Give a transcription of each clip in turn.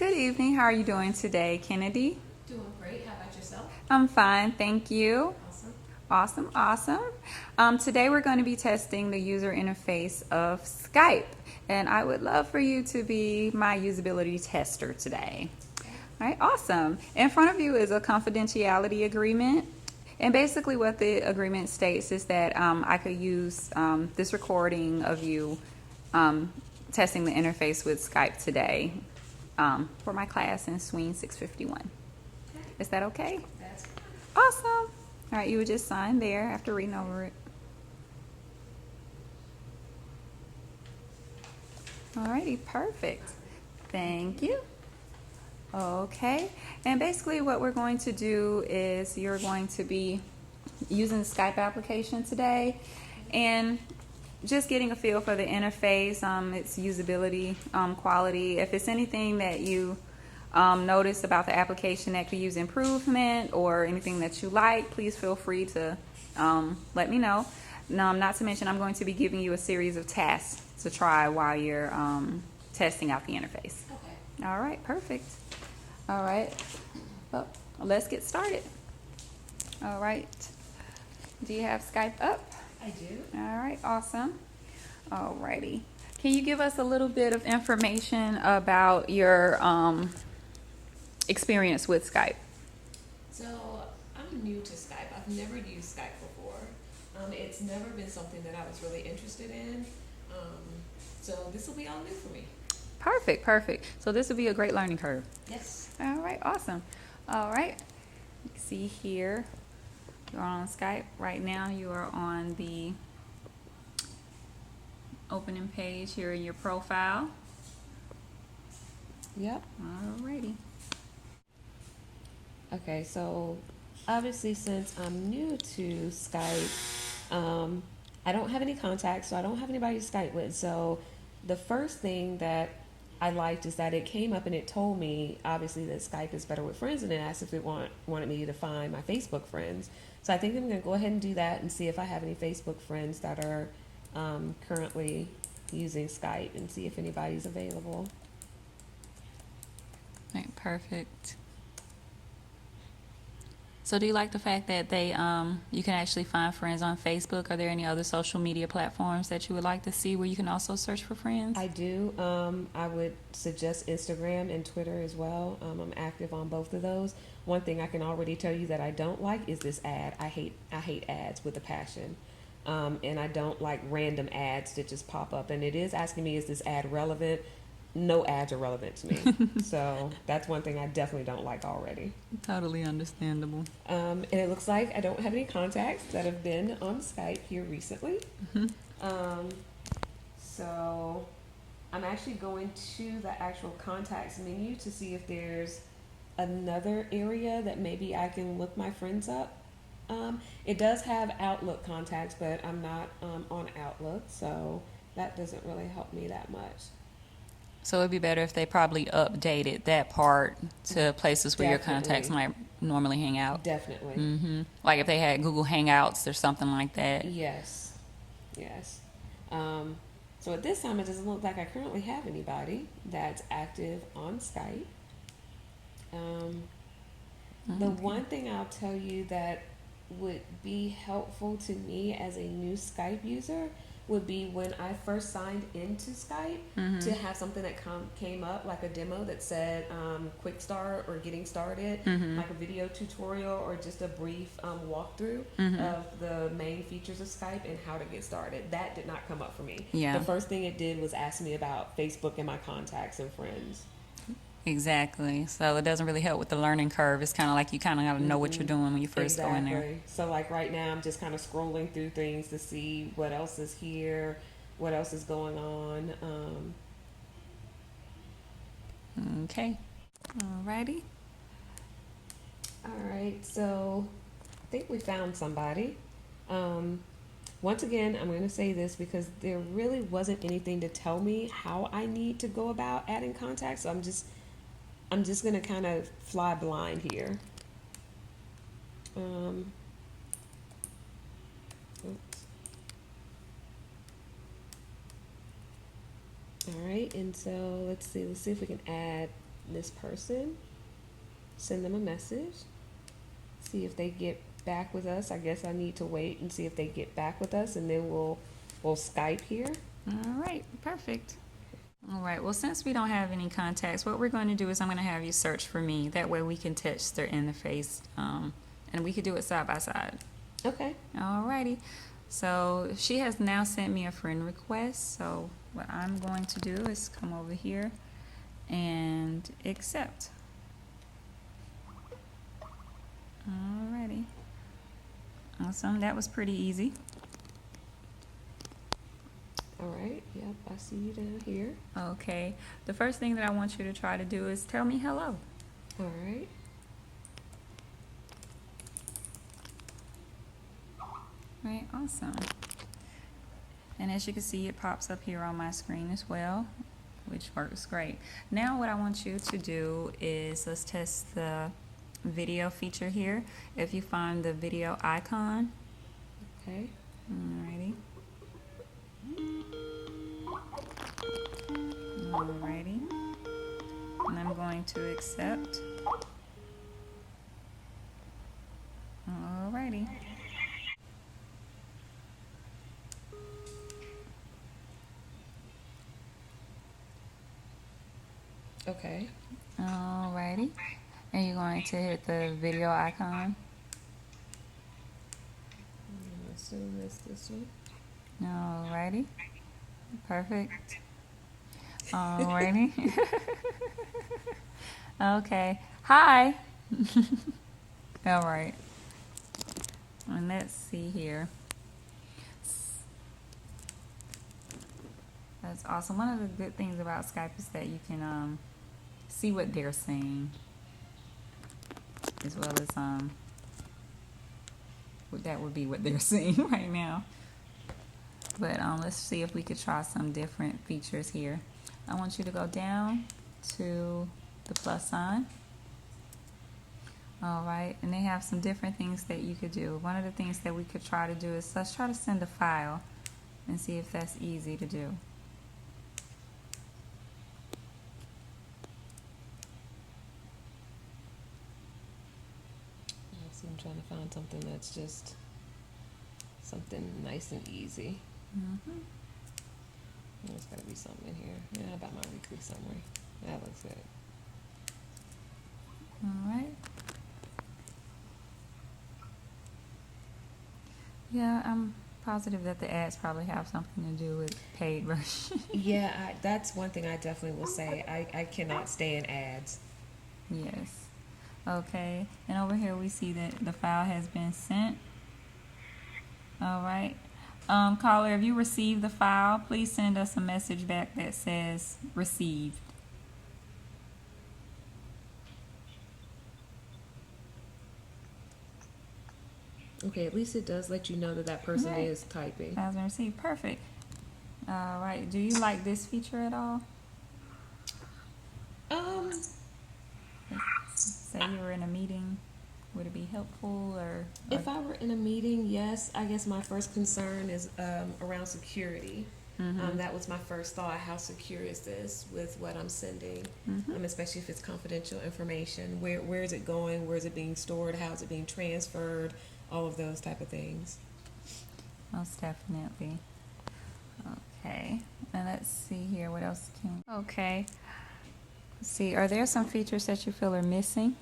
Good evening. How are you doing today, Kennedy? Doing great. How about yourself? I'm fine, thank you. Awesome. Awesome, awesome. Today we're going to be testing the user interface of Skype, and I would love for you to be my usability tester today. Okay. All right, awesome. In front of you is a confidentiality agreement. And basically what the agreement states is that I could use this recording of you testing the interface with Skype today for my class in Swing 651. Okay. Is that okay? That's fine. Awesome. All right, you would just sign there after reading over it. Alrighty, perfect. Thank you. Okay, and basically what we're going to do is you're going to be using the Skype application today and just getting a feel for the interface, its usability, quality. If it's anything that you notice about the application that could use improvement or anything that you like, please feel free to let me know. Not to mention I'm going to be giving you a series of tasks to try while you're testing out the interface. Okay. All right, perfect. All right, well, let's get started. All right, do you have Skype up? I do. All right, awesome. All righty. Can you give us a little bit of information about your experience with Skype? So I'm new to Skype. I've never used Skype before. It's never been something that I was really interested in. So this will be all new for me. Perfect, perfect. So this will be a great learning curve. Yes. All right, awesome. All right, see here, you're on Skype right now. You are on the opening page here in your profile. Yep. Alrighty. Okay, so obviously since I'm new to Skype, I don't have any contacts, so I don't have anybody to Skype with. So the first thing that I liked is that it came up and it told me obviously that Skype is better with friends, and it asked if it wanted me to find my Facebook friends. So I think I'm going to go ahead and do that and see if I have any Facebook friends that are currently using Skype and see if anybody's available. Right, perfect. So do you like the fact that they you can actually find friends on Facebook? Are there any other social media platforms that you would like to see where you can also search for friends? I do. I would suggest Instagram and Twitter as well. I'm active on both of those. One thing I can already tell you that I don't like is this ad. I hate ads with a passion. And I don't like random ads that just pop up. And it is asking me, is this ad relevant? No ads are relevant to me. So that's one thing I definitely don't like already. Totally understandable. And it looks like I don't have any contacts that have been on Skype here recently. So I'm actually going to the actual contacts menu to see if there's another area that maybe I can look my friends up. It does have Outlook contacts, but I'm not on Outlook, so that doesn't really help me that much. So it'd be better if they probably updated that part to places where your contacts might normally hang out. Definitely. Like if they had Google Hangouts or something like that. Yes. Yes. So at this time, it doesn't look like I currently have anybody that's active on Skype. The one thing I'll tell you that would be helpful to me as a new Skype user would be when I first signed into Skype to have something that came up like a demo that said quick start or getting started, like a video tutorial or just a brief walkthrough of the main features of Skype and how to get started. That did not come up for me. Yeah. The first thing it did was ask me about Facebook and my contacts and friends. Exactly. So it doesn't really help with the learning curve. It's kind of like you kind of got to know what you're doing when you first go in there. So like right now I'm just kind of scrolling through things to see what else is here, what else is going on. Okay. Alrighty. All right, so I think we found somebody. Once again, I'm going to say this because there really wasn't anything to tell me how I need to go about adding contacts. So I'm just going to kind of fly blind here. Oops. All right, and so let's see if we can add this person, send them a message, see if they get back with us. I guess I need to wait and see if they get back with us, and then we'll Skype here. All right, perfect. All right, well, since we don't have any contacts, what we're going to do is I'm going to have you search for me. That way we can test their interface, and we could do it side by side. Okay. All righty. So she has now sent me a friend request. So what I'm going to do is come over here and accept. Alrighty. Awesome. That was pretty easy. All right. Yep, I see you down here. Okay. The first thing that I want you to try to do is tell me hello. All right. Right, awesome. And as you can see, it pops up here on my screen as well, which works great. Now what I want you to do is let's test the video feature here. If you find the video icon. Okay. Alrighty. Alrighty. And I'm going to accept. Alrighty. Okay. Alrighty. And you're going to hit the video icon. I'm assuming it's this one. Alrighty. Perfect. Alrighty. Okay. Hi. Alright. And let's see here. That's awesome. One of the good things about Skype is that you can see what they're saying, as well as that would be what they're seeing right now. But let's see if we could try some different features here. I want you to go down to the plus sign. All right, and they have some different things that you could do. One of the things that we could try to do is let's try to send a file and see if that's easy to do. So I'm trying to find something that's just something nice and easy. Mm-hmm. There's got to be something in here. Yeah, about my weekly summary. That looks good. All right. Yeah, I'm positive that the ads probably have something to do with paid version. Yeah, that's one thing I definitely will say. I cannot stand ads. Yes. Okay. And over here we see that the file has been sent. All right. Caller, if you received the file, please send us a message back that says received. Okay, at least it does let you know that that person Right. is typing. Has been received. Perfect. All right. Do you like this feature at all? Say you were in a meeting, would it be helpful or If I were in a meeting, yes. I guess my first concern is around security. That was my first thought. How secure is this with what I'm sending? Especially if it's confidential information. Where is it going? Where is it being stored? How is it being transferred? All of those type of things. Most definitely. Okay. And let's see here. What else can... Okay. Let's see. Are there some features that you feel are missing?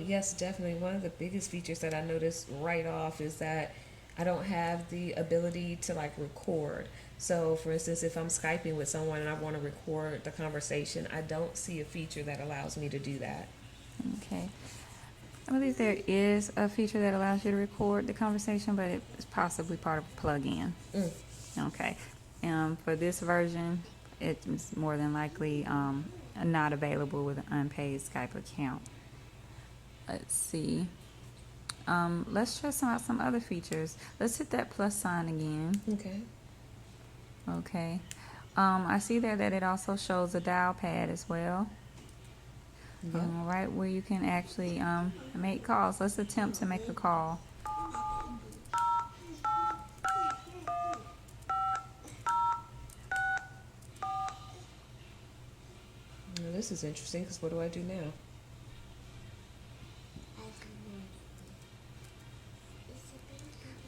Yes, definitely. One of the biggest features that I noticed right off is that I don't have the ability to like record. So for instance, if I'm Skyping with someone and I want to record the conversation, I don't see a feature that allows me to do that. Okay. I believe there is a feature that allows you to record the conversation, but it's possibly part of a plug-in. Okay. For this version, it's more than likely not available with an unpaid Skype account. Let's see. Let's try some other features. Let's hit that plus sign again. Okay. Okay. I see there that it also shows a dial pad as well. Yep. All right, where you can actually make calls. Let's attempt to make a call. this is interesting because what do I do now?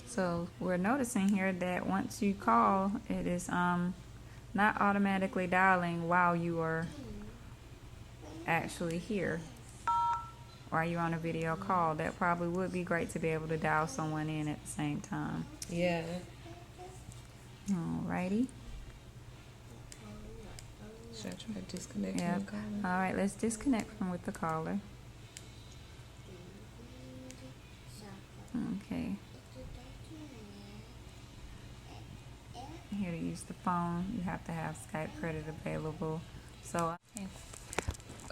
So we're noticing here that once you call, it is not automatically dialing while you are actually here. While you're on a video call, that probably would be great to be able to dial someone in at the same time. Yeah. Alrighty. Should I try disconnecting Yep. and calling? All right, let's disconnect from with the caller. Okay. Here to use the phone, you have to have Skype credit available. So, okay.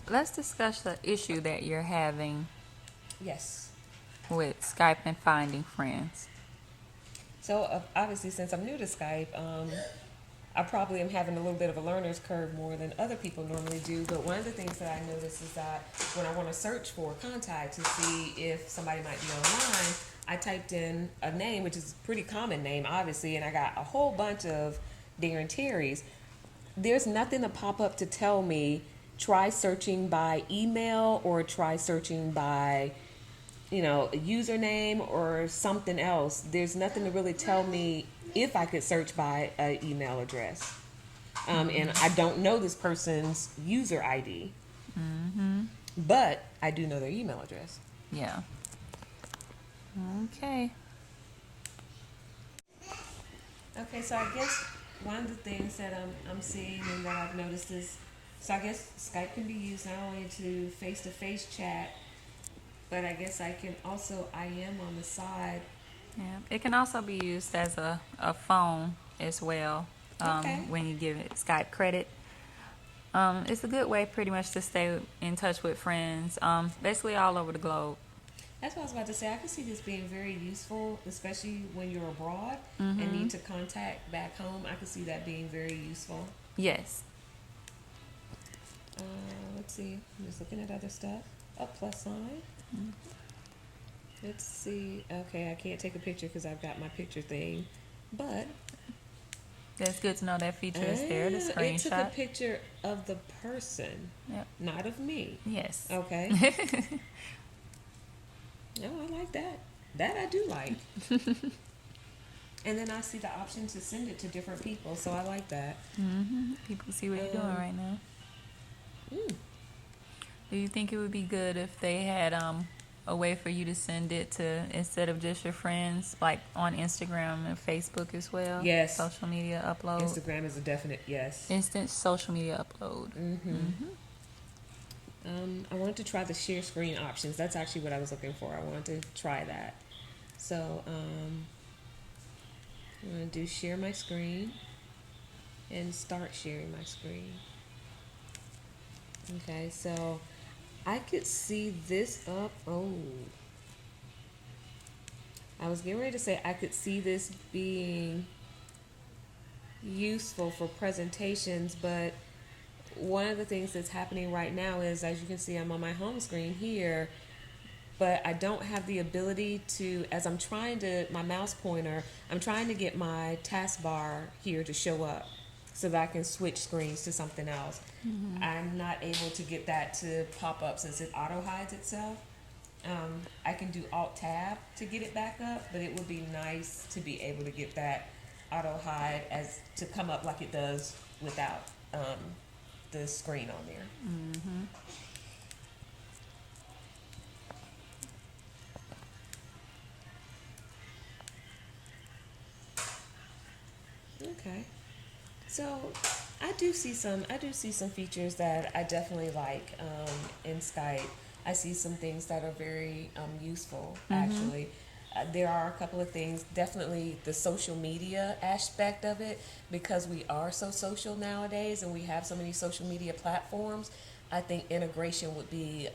Let's discuss the issue that you're having Yes. with Skype and finding friends. So obviously, since I'm new to Skype, I probably am having a little bit of a learner's curve more than other people normally do. But one of the things that I notice is that when I want to search for a contact to see if somebody might be online, I typed in a name, which is a pretty common name, obviously, and I got a whole bunch of Darren Terrys. There's nothing to pop up to tell me try searching by email or try searching by, a username or something else. There's nothing to really tell me if I could search by an email address. And I don't know this person's user ID, but I do know their email address. Yeah. Okay. Okay, so I guess one of the things that I'm seeing and that I've noticed is, so I guess Skype can be used not only to face-to-face chat, but I guess I am on the side. Yeah. It can also be used as a phone as well. Okay. When you give it Skype credit. It's a good way pretty much to stay in touch with friends, basically all over the globe. That's what I was about to say. I can see this being very useful, especially when you're abroad and need to contact back home. I can see that being very useful. Yes. Let's see. I'm just looking at other stuff. Plus sign. Let's see. Okay, I can't take a picture because I've got my picture thing. But That's good to know that feature is there, the it took a screenshot. picture of the person, Yep. not of me. Yes. Okay. No, I like that. That I do like. And then I see the option to send it to different people, so I like that. People see what you're doing right now. Do you think it would be good if they had a way for you to send it to, instead of just your friends, like on Instagram and Facebook as well? Yes. Social media upload. Instagram is a definite yes. Instant social media upload. I wanted to try the share screen options. That's actually what I was looking for. I wanted to try that. So I'm going to do share my screen and start sharing my screen. Okay, so I could see this up. Oh, I was getting ready to say I could see this being useful for presentations, but one of the things that's happening right now is, as you can see, I'm on my home screen here, but I don't have the ability to, as I'm trying to, my mouse pointer, I'm trying to get my taskbar here to show up so that I can switch screens to something else. I'm not able to get that to pop up since it auto hides itself. I can do Alt-Tab to get it back up, but it would be nice to be able to get that auto hide as to come up like it does without the screen on there. Okay, so I do see some features that I definitely like in Skype. I see some things that are very useful actually. There are a couple of things, definitely the social media aspect of it, because we are so social nowadays and we have so many social media platforms. I think integration would be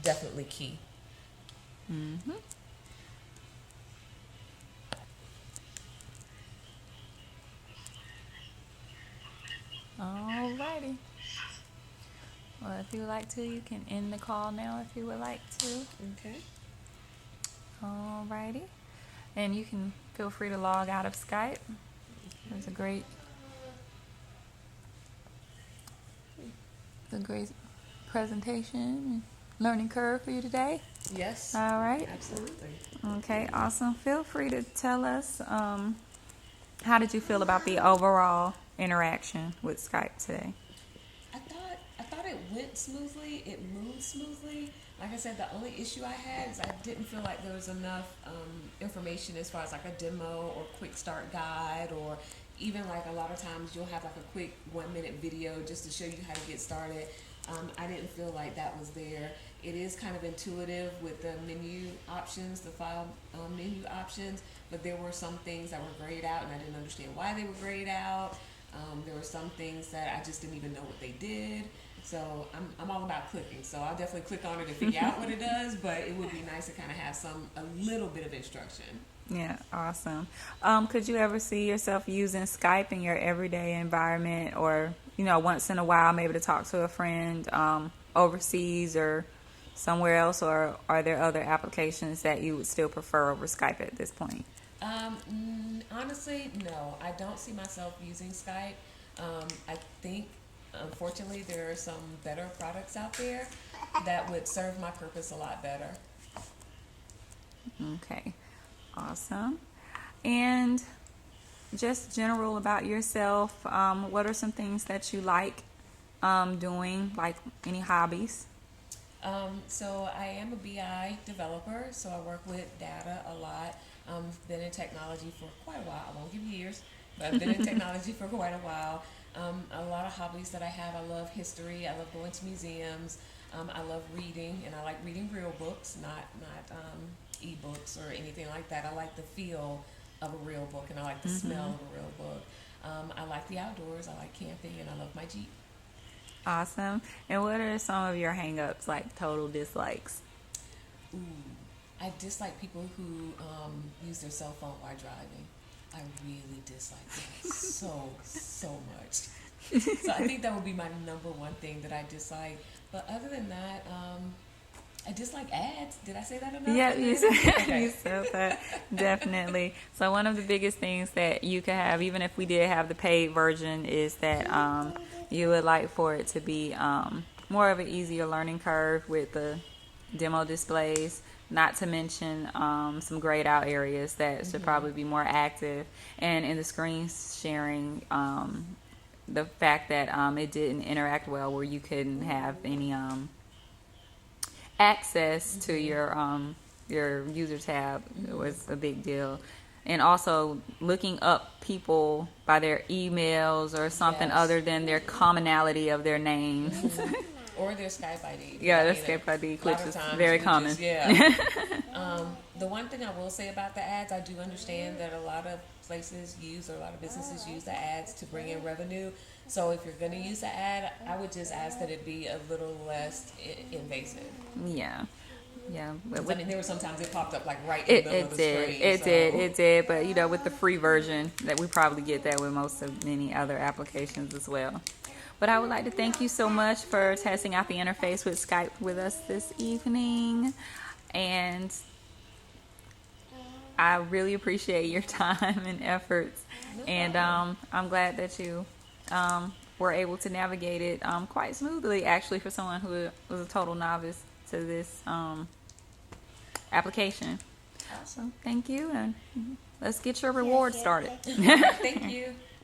definitely key. Alrighty. Well, if you would like to, you can end the call now if you would like to. Okay. Alrighty. And you can feel free to log out of Skype. It was a great a great presentation and learning curve for you today. Yes. All right. Absolutely. Okay, awesome. Feel free to tell us how did you feel about the overall interaction with Skype today? I thought it went smoothly. It moved smoothly. Like I said, the only issue I had is I didn't feel like there was enough information as far as like a demo or quick start guide, or even like a lot of times you'll have like a quick 1-minute video just to show you how to get started. I didn't feel like that was there. It is kind of intuitive with the menu options, the file menu options, but there were some things that were grayed out and I didn't understand why they were grayed out. There were some things that I just didn't even know what they did. So I'm all about clicking. So I'll definitely click on it to figure out what it does, but it would be nice to kind of have a little bit of instruction. Yeah, awesome. Could you ever see yourself using Skype in your everyday environment, or, once in a while, maybe to talk to a friend overseas or somewhere else, or are there other applications that you would still prefer over Skype at this point? Honestly, no. I don't see myself using Skype. I think, unfortunately, there are some better products out there that would serve my purpose a lot better. Okay, awesome. And just general about yourself, what are some things that you like doing, like any hobbies? So I am a BI developer, so I work with data a lot. Been in technology for quite a while. I won't give you years, but I've been in technology for quite a while. A lot of hobbies that I have. I love history. I love going to museums. I love reading, and I like reading real books, not e-books or anything like that. I like the feel of a real book, and I like the smell of a real book. I like the outdoors. I like camping, and I love my Jeep. Awesome. And what are some of your hang-ups, like total dislikes? Ooh, I dislike people who use their cell phone while driving. I really dislike that so much. So I think that would be my number one thing that I dislike. But other than that, I dislike ads. Did I say that enough? Yeah, you said, Okay. you said that. Definitely. So one of the biggest things that you could have, even if we did have the paid version, is that you would like for it to be more of an easier learning curve with the demo displays, not to mention some grayed out areas that should probably be more active. And in the screen sharing, the fact that it didn't interact well, where you couldn't have any access to your user tab was a big deal. And also looking up people by their emails or something Yes. other than their commonality of their names. Or their Skype ID. Yeah, I their mean, Skype ID, a lot which of is times very we common. just- yeah. The one thing I will say about the ads, I do understand that a lot of places use, or a lot of businesses use the ads to bring in revenue. So if you're going to use the ad, I would just ask that it be a little less invasive. Yeah. Yeah. But 'Cause, I mean, there were sometimes it popped up like right in the middle of the screen. It did. But with the free version, that we probably get that with most of many other applications as well. But I would like to thank you so much for testing out the interface with Skype with us this evening. And I really appreciate your time and efforts. No And problem. I'm glad that you were able to navigate it quite smoothly, actually, for someone who was a total novice to this application. Awesome. So thank you, and let's get your reward started. Thank you.